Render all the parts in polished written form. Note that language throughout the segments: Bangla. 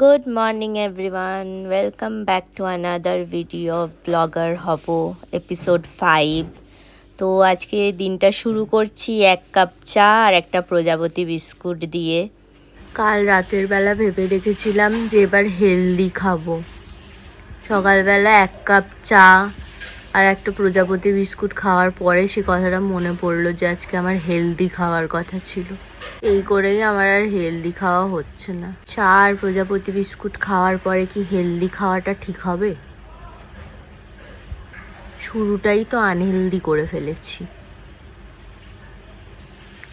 Good morning everyone. Welcome back to another video of blogger হব এপিসোড 5। তো আজকে দিনটা শুরু করছি 1 কাপ চা আর একটা প্রজাপতি বিস্কুট দিয়ে। কাল রাতের বেলা ভেবে রেখেছিলাম যে এবার হেলদি খাবো। সকালবেলা 1 কাপ চা আর একটা প্রজাপতি বিস্কুট খাওয়ার পরে সে কথাটা মনে পড়লো যে আজকে আমার হেলদি খাওয়ার কথা ছিল। এই করেই আমার আর হেলদি খাওয়া হচ্ছে না। চা আর প্রজাপতি বিস্কুট খাওয়ার পরে কি হেলদি খাওয়াটা ঠিক হবে? শুরুটাই তো আনহেলদি করে ফেলেছি।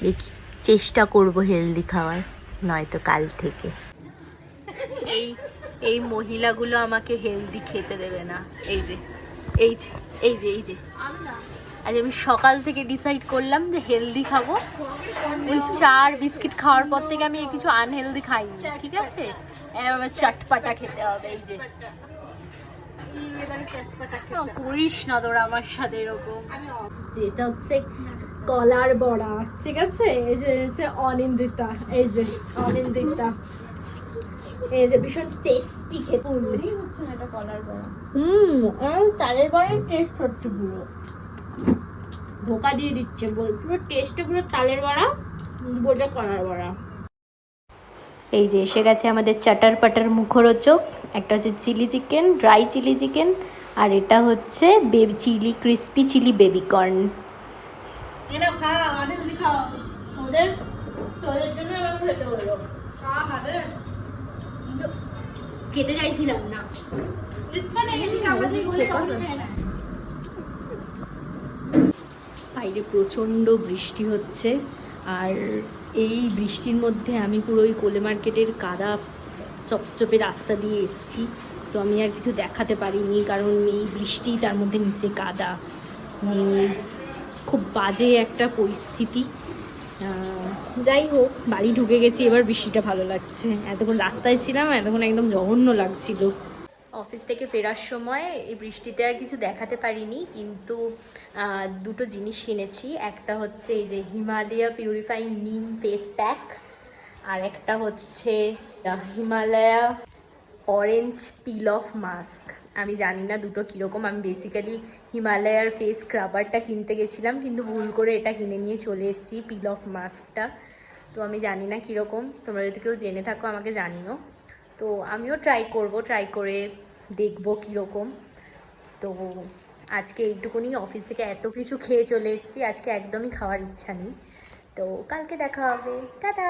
দেখি, চেষ্টা করব হেলদি খাওয়ার, নয়তো কাল থেকে এই এই মহিলাগুলো আমাকে হেলদি খেতে দেবে না। এই যে এই যে এই যে এই যে আজ আমি সকাল থেকে ডিসাইড করলাম যে হেলদি খাবো। ওই চা আর বিস্কিট খাওয়ার পর থেকে আমি কিছু আনহেলদি খাইনি, ঠিক আছে? আমার চটপাটা খেতে হবে। এই যে করিস না তোরা আমার সাথে এরকম। যেটা হচ্ছে কলার বড়া, ঠিক আছে? এই যে হচ্ছে অনিন্দিতা, এই যে অনিন্দিতা, এই যে ভীষণ টেস্টি খেতে হচ্ছে না এটা কলার বড়া। তালের বড়ার টেস্ট হচ্ছে পুরো ধোকা দিয়ে দিচ্ছে, পুরো টেস্টে পুরো তালের বড়া, বোঝা কলার বড়া। এই যে এসে গেছে আমাদের চাটার পাটার মুখরোচক। একটা হচ্ছে chilli chicken, dry chilli chicken, আর এটা হচ্ছে baby chilli, crispy chilli baby corn. এটা খাও, আনন্দি খাও, ওদের তোদের জন্য এবার খেতে হলো। খেতে চাইছিলাম না, ইচ্ছা নেই, এদিকে আমরা যে বলে না। বাইরে প্রচণ্ড বৃষ্টি হচ্ছে, আর এই বৃষ্টির মধ্যে আমি পুরো ওই কোলে মার্কেটের কাদা চপচপে রাস্তা দিয়ে এসেছি। তো আমি আর কিছু দেখাতে পারিনি, কারণ এই বৃষ্টি, তার মধ্যে নিচে কাদা, খুব বাজে একটা পরিস্থিতি। যাই হোক, বাড়ি ঢুকে গেছি, এবার বৃষ্টিটা ভালো লাগছে। এতক্ষণ রাস্তায় ছিলাম, এতক্ষণ একদম জঘন্য লাগছিল। অফিস থেকে ফেরার সময় এই বৃষ্টিতে আর কিছু দেখাতে পারিনি, কিন্তু দুটো জিনিস কিনেছি। একটা হচ্ছে এই যে হিমালয়া পিউরিফাইং নিম ফেস প্যাক, আর একটা হচ্ছে Himalaya orange pin of mask. আমি জানি না দুটো কীরকম। আমি বেসিক্যালি হিমালয়ার ফেস স্ক্রাবারটা কিনতে গেছিলাম, কিন্তু ভুল করে এটা কিনে নিয়ে চলে এসেছি, পিল অফ মাস্কটা। তো আমি জানি না কীরকম, তোমরা যদি কেউ জেনে থাকো আমাকে জানিও। তো আমিও ট্রাই করে দেখবো কীরকম। তো আজকে এইটুকুনি, অফিস থেকে এত কিছু খেয়ে চলে এসেছি, আজকে একদমই খাওয়ার ইচ্ছা নেই। তো কালকে দেখা হবে, টাটা।